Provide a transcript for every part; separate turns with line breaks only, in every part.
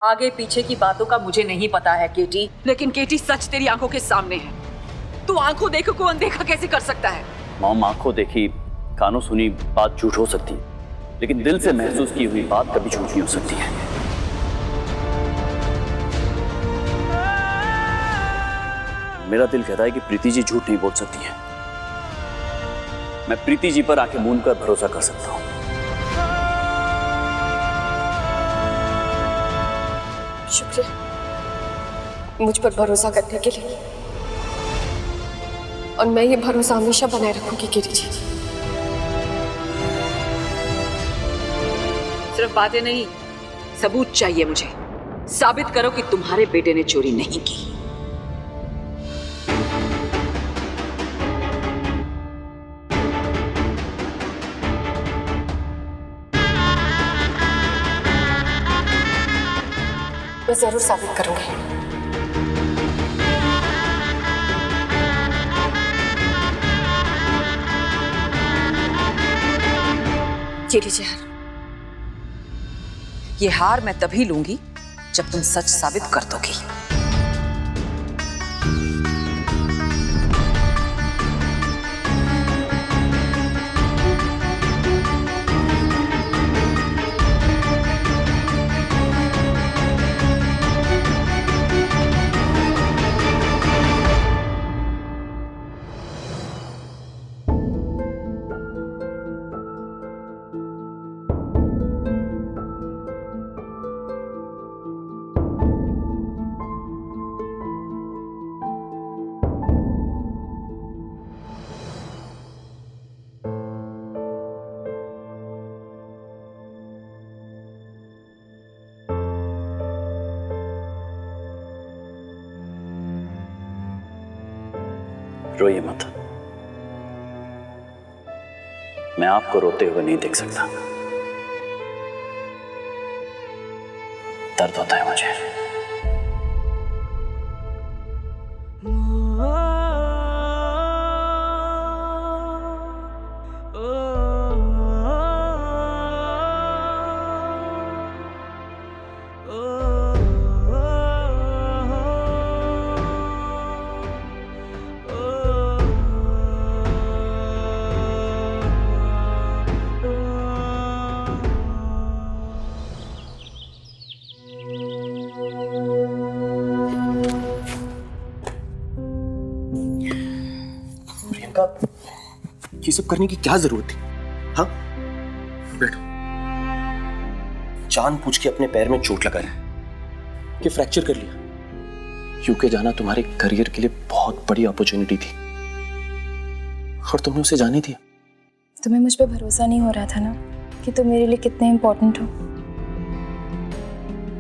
आगे पीछे की बातों का मुझे नहीं पता है केटी, लेकिन केटी सच तेरी आंखों के सामने है। तू आंखों देखो को अनदेखा कैसे कर सकता है?
मॉम, आंखों देखी कानों सुनी बात झूठ हो सकती है, लेकिन दिल से महसूस की हुई बात कभी झूठ नहीं हो सकती है। मेरा दिल कहता है कि प्रीति जी झूठ नहीं बोल सकती है। मैं प्रीति जी पर आंखें मूंद कर भरोसा कर सकता हूं।
शुक्रिया मुझ पर भरोसा करने के लिए, और मैं ये भरोसा हमेशा बनाए रखूंगी गिरी जी।
सिर्फ बातें नहीं, सबूत चाहिए मुझे। साबित करो कि तुम्हारे बेटे ने चोरी नहीं की।
मैं जरूर साबित करूंगी।
गिरी जी, ये हार मैं तभी लूंगी जब तुम सच साबित कर दोगी।
रोइए मत, मैं आपको रोते हुए नहीं देख सकता। दर्द होता है मुझे।
ये सब करने की क्या जरूरत थी? हाँ, बैठो। जानबूझ के अपने पैर में चोट लगा कि फ्रैक्चर कर लिया। यूके जाना तुम्हारे करियर के लिए बहुत बड़ी अपॉर्चुनिटी थी और तुमने उसे जाने दिया।
तुम्हें मुझ पे भरोसा नहीं हो रहा था ना कि तुम मेरे लिए कितने इंपॉर्टेंट हो।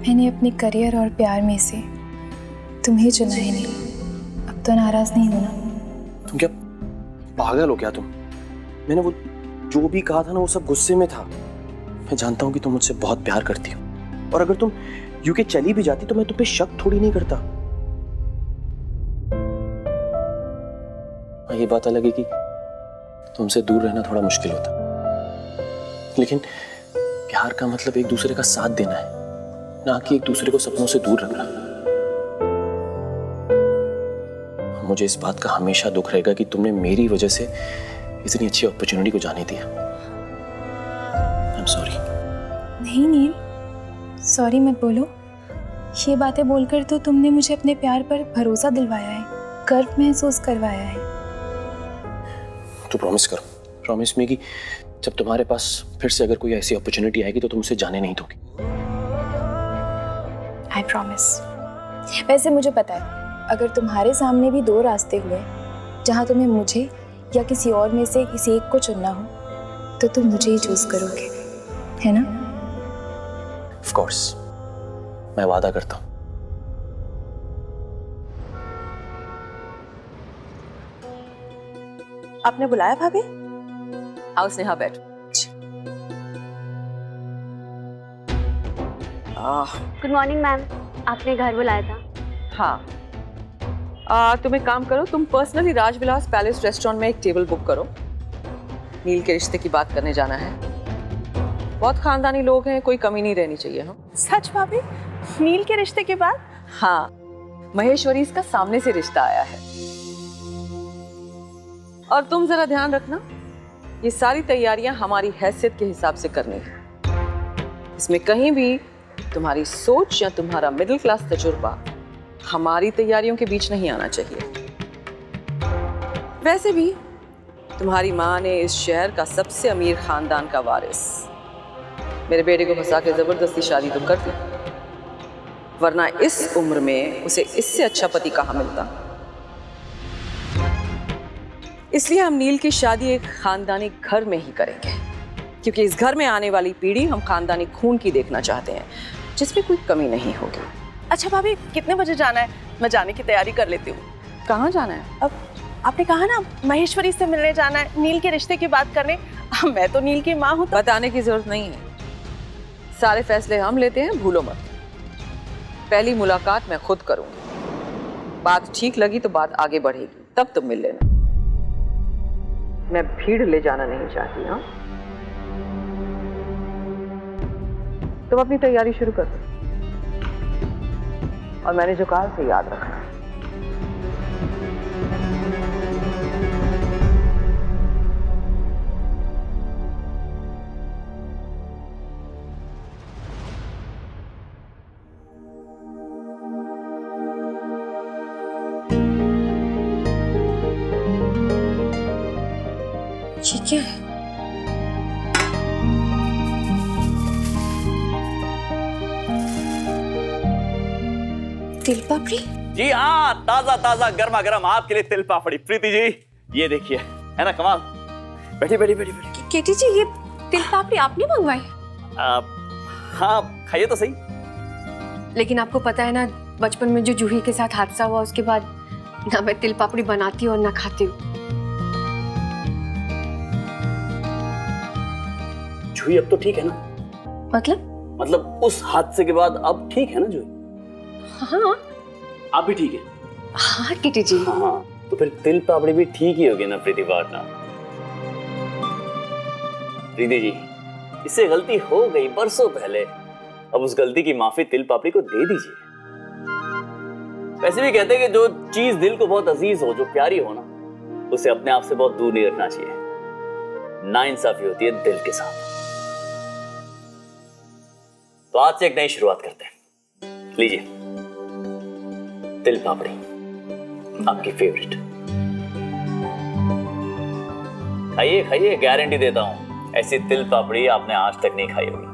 मैंने अपने करियर और प्यार में से तुम्हें चुना ही नहीं। अब तो नाराज नहीं होना।
तुम क्या पागल हो क्या? तुम मैंने वो जो भी कहा था ना, वो सब गुस्से में था। मैं जानता हूं कि तुम मुझसे बहुत प्यार करती हो, और अगर तुम यूके चली भी जाती तो मैं तुम पे शक थोड़ी नहीं करता। ये बात अलग है कि तुमसे दूर रहना थोड़ा मुश्किल होता, लेकिन प्यार का मतलब एक दूसरे का साथ देना है, ना कि एक दूसरे को सपनों से दूर रखना। मुझे इस बात का हमेशा दुख रहेगा कि तुमने मेरी वजह से इतनी अच्छी अपॉर्चुनिटी को जाने दिया। I am sorry.
नहीं नील, सॉरी मत बोलो। ये बातें बोलकर तो तुमने मुझे अपने प्यार पर भरोसा दिलवाया है, गर्व महसूस करवाया है।
तो प्रॉमिस करो, प्रॉमिस मी कि जब तुम्हारे पास फिर से अगर कोई ऐसी अपॉर्चुनिटी आएगी तो तुम उसे जाने नहीं दोगी।
I promise. वैसे मुझे पता है, अगर तुम्हारे सामने भी दो रास्ते हुए जहाँ तुम्हें मुझे या किसी और में से किसी एक को चुनना हो, तो तुम मुझे ही चूज करोगे, है ना?
ऑफ कोर्स, मैं वादा करता हूँ।
आपने बुलाया भाभी? आओ स्नेहा, बैठ।
गुड मॉर्निंग मैम, आपने घर बुलाया था?
हाँ, तुम एक काम करो, तुम पर्सनली राजविलास पैलेस रेस्टोरेंट में एक टेबल बुक करो। नील के रिश्ते की बात करने जाना है। बहुत खानदानी लोग हैं, कोई कमी नहीं रहनी चाहिए। हाँ
सच भाभी? नील के रिश्ते के बाद?
हाँ, महेश्वरी इसका सामने से रिश्ता आया है। और तुम जरा ध्यान रखना, ये सारी तैयारियां हमारी हैसियत के हिसाब से करनी है। इसमें कहीं भी तुम्हारी सोच या तुम्हारा मिडिल क्लास तजुर्बा हमारी तैयारियों के बीच नहीं आना चाहिए। वैसे भी तुम्हारी माँ ने इस शहर का सबसे अमीर खानदान का वारिस मेरे बेटे को फंसा के जबरदस्ती शादी तो कर दी, वरना इस उम्र में उसे इससे अच्छा पति कहाँ मिलता। इसलिए हम नील की शादी एक खानदानी घर में ही करेंगे, क्योंकि इस घर में आने वाली पीढ़ी हम खानदानी खून की देखना चाहते हैं, जिसमें कोई कमी नहीं होगी।
अच्छा भाभी, कितने बजे जाना है? मैं जाने की तैयारी कर लेती हूँ।
कहाँ जाना है?
अब आपने कहा ना महेश्वरी से मिलने जाना है, नील के रिश्ते की बात करने। मैं तो नील की माँ हूँ।
बताने की जरूरत नहीं है, सारे फैसले हम लेते हैं, भूलो मत। पहली मुलाकात मैं खुद करूंगी, बात ठीक लगी तो बात आगे बढ़ेगी, तब तुम मिल लेना। मैं भीड़ ले जाना नहीं चाहती। हाँ, तुम अपनी तैयारी शुरू कर दो, और मैंने जो कहा उसे याद रखना।
ये क्या है? तिल पापड़ी?
जी हाँ, ताजा ताजा गर्मा गर्म आपके लिए तिल पापड़ी। प्रीति जी, ये देखिए, है ना कमाल। बैठी बैठी बैठी बैठी।
केटी जी, ये तिल पापड़ी आपने मंगवाई?
हाँ, खाइए तो सही।
लेकिन आपको पता है ना, बचपन में जो जूही के साथ हादसा हुआ, उसके बाद ना मैं तिल पापड़ी बनाती हूँ और ना खाती हूँ।
जूही अब तो ठीक है ना? मतलब उस हादसे के बाद अब ठीक है ना जूही?
हाँ।
आप भी ठीक है?
हाँ केटी जी।
हाँ, तो फिर तिल पापड़ी भी ठीक ही होगी ना प्रीति पार्टनर। प्रीति जी, इससे गलती हो गई बरसों पहले, अब उस गलती की माफी तिल पापड़ी को दे दीजिए। वैसे भी कहते हैं कि जो चीज दिल को बहुत अजीज हो, जो प्यारी हो ना, उसे अपने आप से बहुत दूर नहीं रखना चाहिए। नाइंसाफी होती है दिल के साथ। तो आज से एक नई शुरुआत करते हैं। लीजिए तिल पापड़ी, आपकी फेवरेट। खाइए खाइए, गारंटी देता हूं, ऐसी तिल पापड़ी आपने आज तक नहीं खाई होगी।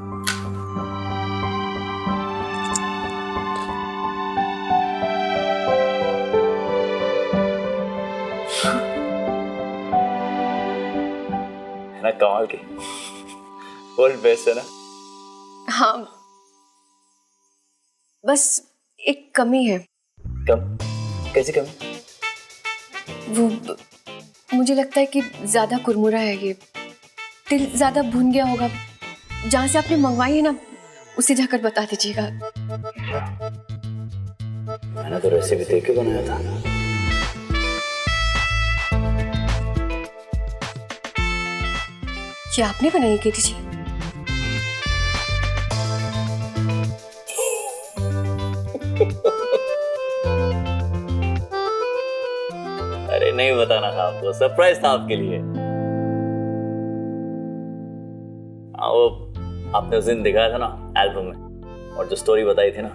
है ना कमाल की? वर्ल्ड बेस्ट है ना?
हाँ, बस एक कमी है।
कम? कैसी कमी?
वो मुझे लगता है कि ज्यादा कुरमुरा है ये। तिल ज्यादा भुन गया होगा। जहां से आपने मंगवाई है ना, उसे जाकर बता दीजिएगा।
मैंने तो रेसिपी देख के बनाया था।
ये आपने बनाई केटी जी?
अरे नहीं बताना था आपको, सरप्राइज था आपके लिए। वो आपने उस दिन दिखाया था ना एल्बम में, और जो स्टोरी बताई थी ना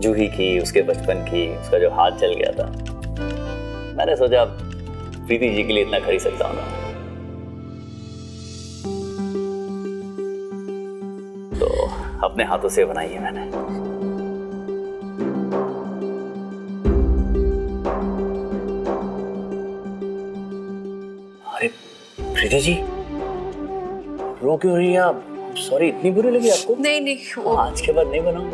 जूही की, उसके बचपन की, उसका जो हाथ जल गया था, मैंने सोचा प्रीति जी के लिए इतना खरीद सकता हूँ ना, तो अपने हाथों से बनाई है मैंने। अरे प्रीति जी, रो क्यों रही है आप? सॉरी, इतनी बुरी लगी आपको?
नहीं नहीं, वो
आज के बाद नहीं बनाऊं।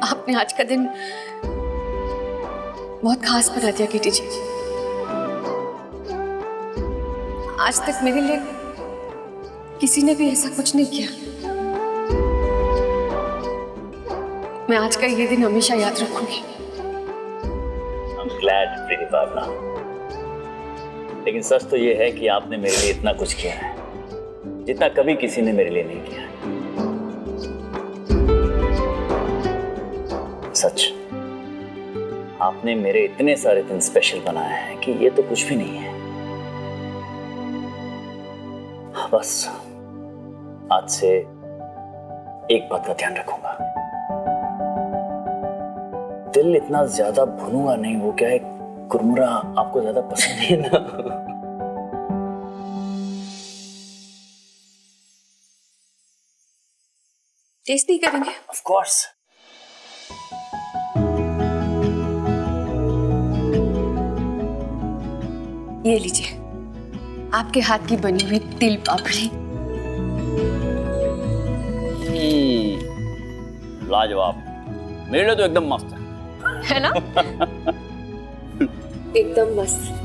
आपने आज का दिन बहुत खास बना दिया केटी जी। आज तक मेरे लिए किसी ने भी ऐसा कुछ नहीं किया। मैं आज का ये दिन हमेशा याद रखूंगी।
I'm glad, Preeti partner. लेकिन सच तो ये है कि आपने मेरे लिए इतना कुछ किया है जितना कभी किसी ने मेरे लिए नहीं किया है। सच, आपने मेरे इतने सारे दिन स्पेशल बनाए हैं कि ये तो कुछ भी नहीं है। बस आज से एक बात का ध्यान रखूंगा, दिल इतना ज्यादा भुनूंगा नहीं। वो क्या है, कुरमुरा आपको ज्यादा पसंद है ना।
टेस्ट नहीं करेंगे?
Of course.
ये लीजिए, आपके हाथ की बनी हुई तिल पापड़ी।
लाजवाब, मेरे लिए तो एकदम मस्त
है ना? एकदम मस्त।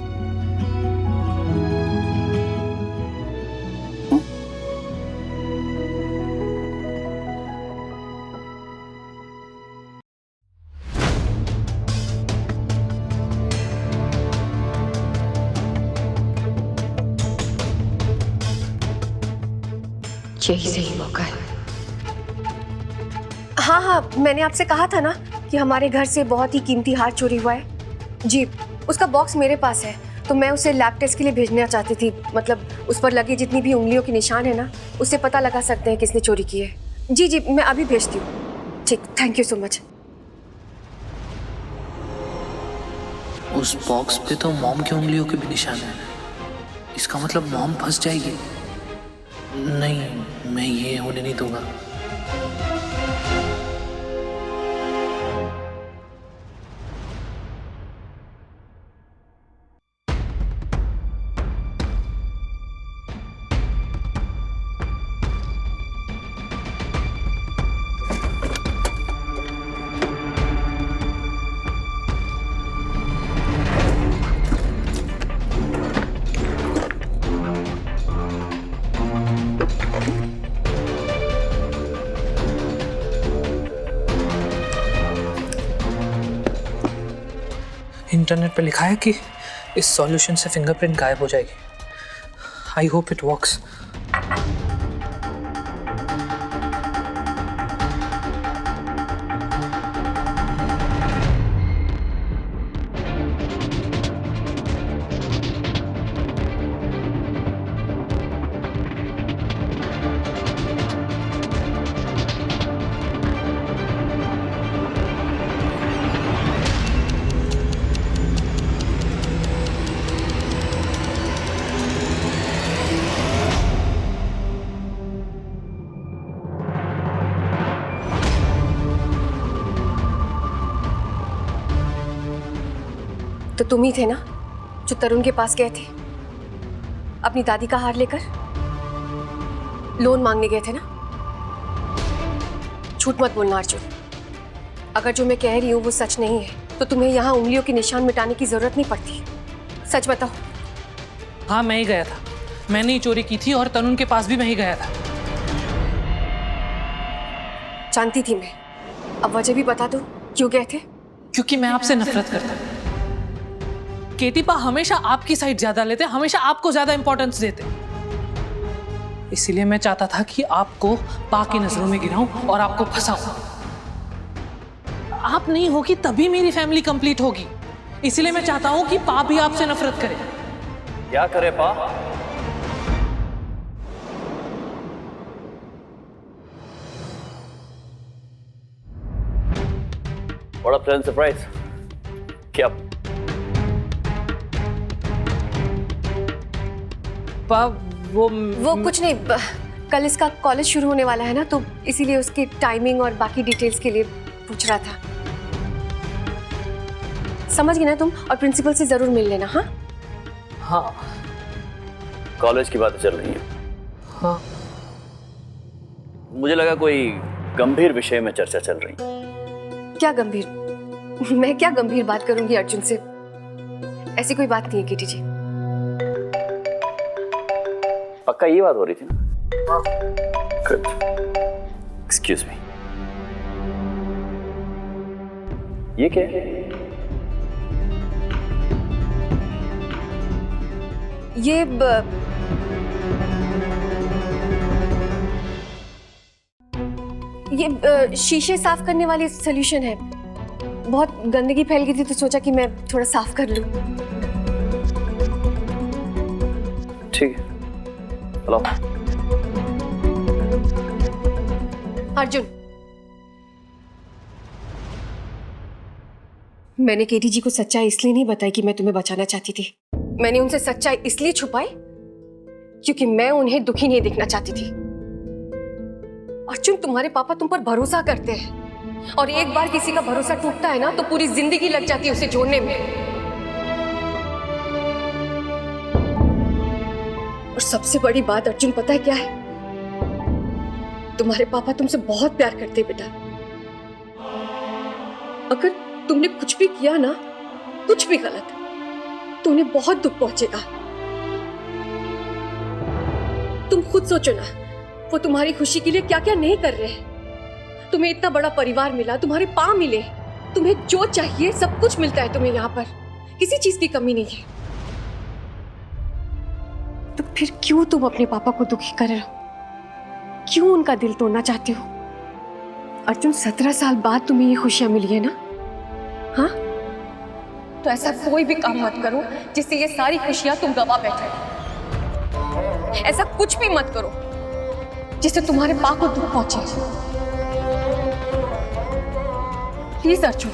यही सही मौका है। हाँ हाँ, मैंने आपसे कहा था ना कि हमारे घर से बहुत ही कीमती हार चोरी हुआ है। जी, उसका बॉक्स मेरे पास है, तो मैं उसे लैब टेस्ट के लिए भेजना चाहती थी। मतलब उस पर लगे जितनी भी उंगलियों के निशान है ना, उससे पता लगा सकते हैं किसने चोरी की है। जी जी, मैं अभी भेजती हूँ। ठीक, थैंक यू सो मच।
उस बॉक्स पे तो मॉम की उंगलियों के भी निशान है। इसका मतलब मॉम फंस जाएगी। नहीं, मैं ये होने नहीं दूंगा। इंटरनेट पे लिखा है कि इस सॉल्यूशन से फिंगरप्रिंट गायब हो जाएगी। I hope it works.
तो तुम ही थे ना जो तरुण के पास गए थे अपनी दादी का हार लेकर? लोन मांगने गए थे ना? झूठ मत बोलना अर्जुन। अगर जो मैं कह रही हूँ वो सच नहीं है तो तुम्हें यहाँ उंगलियों के निशान मिटाने की जरूरत नहीं पड़ती। सच बताओ।
हाँ, मैं ही गया था। मैंने ही चोरी की थी और तरुण के पास भी मैं ही गया था।
जानती थी मैं। अब वजह भी बता दो, क्यों गए थे?
क्योंकि मैं आपसे नफरत करता हूँ। केटी पा हमेशा आपकी साइड ज्यादा लेते, हमेशा आपको ज्यादा इंपॉर्टेंस देते। इसीलिए मैं चाहता था कि आपको पा की नजरों में गिराऊं और आपको फंसाऊं। आप नहीं होगी तभी मेरी फैमिली कंप्लीट होगी। इसीलिए मैं चाहता हूं कि पा भी आपसे नफरत करे।
क्या करे पा? बड़ा प्लेजेंट सरप्राइज। क्या?
पा वो
कुछ नहीं, कल इसका कॉलेज शुरू होने वाला है ना, तो इसीलिए उसकी टाइमिंग और बाकी डिटेल्स के लिए पूछ रहा था। समझ गए ना तुम? और प्रिंसिपल से जरूर मिल लेना। हाँ
हाँ
कॉलेज की बातें चल रही हैं।
हाँ,
मुझे लगा कोई गंभीर विषय में चर्चा चल रही।
क्या गंभीर? मैं क्या गंभीर बात करूंगी अर्जुन से? ऐसी कोई बात नहीं है किटी जी।
पक्का ये बात हो रही थी ना? गुड। एक्सक्यूज मी, ये क्या है?
ये शीशे साफ करने वाली सॉल्यूशन है। बहुत गंदगी फैल गई थी तो सोचा कि मैं थोड़ा साफ कर लूं।
ठीक है, हेलो
अर्जुन, मैंने केटी जी को सच्चाई इसलिए नहीं बताई कि मैं तुम्हें बचाना चाहती थी। मैंने उनसे सच्चाई इसलिए छुपाई क्योंकि मैं उन्हें दुखी नहीं देखना चाहती थी। अर्जुन, तुम्हारे पापा तुम पर भरोसा करते हैं और एक बार किसी का भरोसा टूटता है ना तो पूरी जिंदगी लग जाती है उसे जोड़ने में। और सबसे बड़ी बात अर्जुन पता है क्या है? तुम्हारे पापा तुमसे बहुत प्यार करते हैं बेटा। अगर तुमने कुछ भी किया ना, कुछ भी गलत, तो उन्हें बहुत दुख पहुंचेगा। तुम खुद सोचो ना, वो तुम्हारी खुशी के लिए क्या क्या नहीं कर रहे हैं। तुम्हें इतना बड़ा परिवार मिला, तुम्हारे पाँव मिले, तुम्हें जो चाहिए सब कुछ मिलता है तुम्हें यहाँ पर, किसी चीज की कमी नहीं है। तो फिर क्यों तुम अपने पापा को दुखी कर रहे हो? क्यों उनका दिल तोड़ना चाहते हो? अर्जुन, 17 साल बाद तुम्हें ये खुशियां मिली है ना? हाँ, तो ऐसा कोई भी काम मत करो जिससे ये सारी खुशियां तुम गवा बैठे। ऐसा कुछ भी मत करो जिससे तुम्हारे मां को दुख पहुंचे। प्लीज अर्जुन।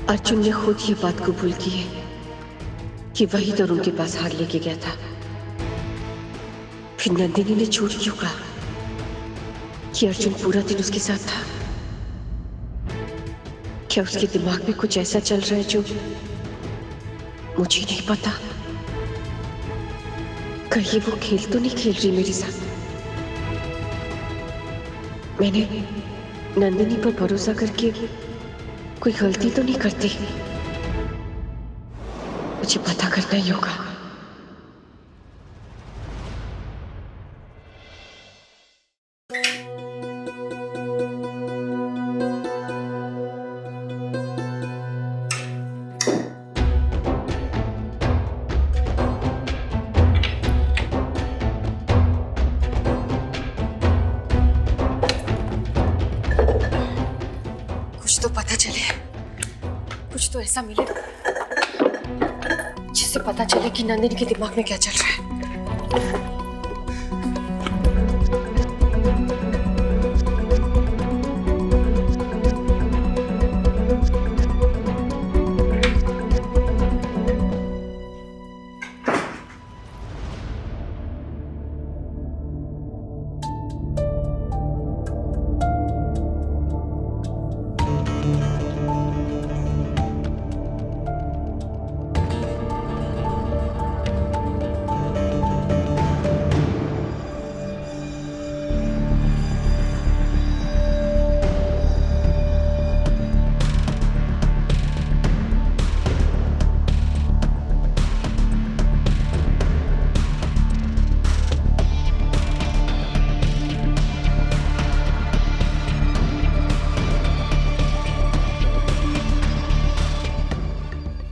अर्जुन ने खुद ये बात कबूल की है कि वही तो उनके पास हार लेके गया था। फिर नंदिनी ने झूठ क्यों कहा कि अर्जुन पूरा दिन उसके साथ था? क्या उसके दिमाग में कुछ ऐसा चल रहा है जो मुझे नहीं पता? कहीं वो खेल तो नहीं खेल रही मेरे साथ? मैंने नंदिनी पर भरोसा करके कोई गलती तो नहीं करती? मुझे पता करना ही होगा। कुछ तो पता चले, कुछ तो ऐसा मिले जिससे पता चले कि नंदिनी के दिमाग में क्या चल रहा है।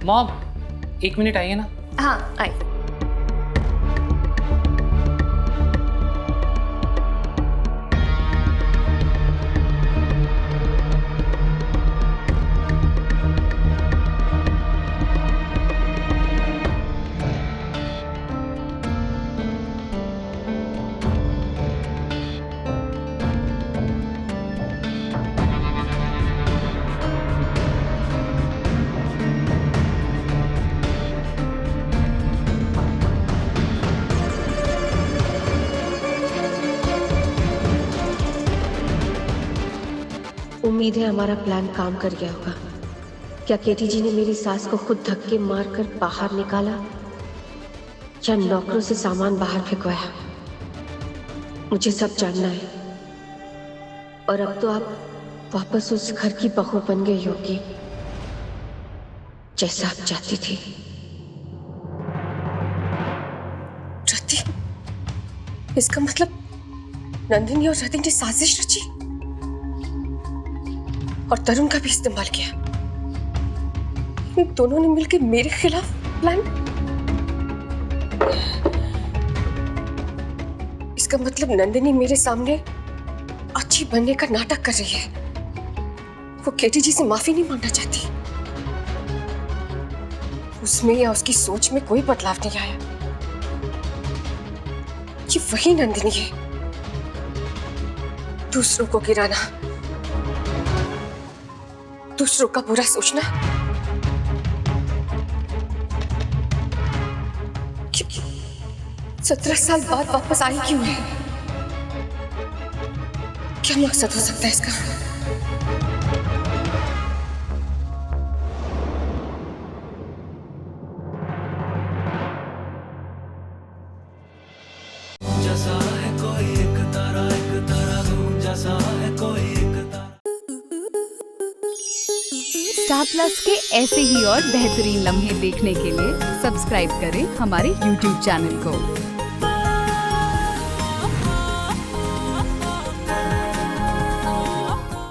मॉम, 1 मिनट आइए ना।
हाँ, आई। उम्मीद है हमारा प्लान काम कर गया होगा। क्या केटी जी ने मेरी सास को खुद धक्के मारकर बाहर निकाला या नौकरों से सामान बाहर फेंकवाया? मुझे सब जानना है। और अब तो आप वापस उस घर की बहू बन गई होगी जैसा आप चाहती थी। रति, इसका मतलब नंदिनी और रति ने साजिश रची और तरुण का भी इस्तेमाल किया। इन दोनों ने मिलकर मेरे खिलाफ प्लान। इसका मतलब नंदिनी मेरे सामने अच्छी बनने का नाटक कर रही है। वो केटी जी से माफी नहीं मांगना चाहती। उसमें या उसकी सोच में कोई बदलाव नहीं आया। ये वही नंदिनी है, दूसरों को गिराना, दूसरों का बुरा सोचना। 17 साल बाद वापस आई क्यों है? क्या मकसद हो सकता है इसका?
स्टार प्लस के ऐसे ही और बेहतरीन लम्हे देखने के लिए सब्सक्राइब करें हमारे YouTube चैनल को।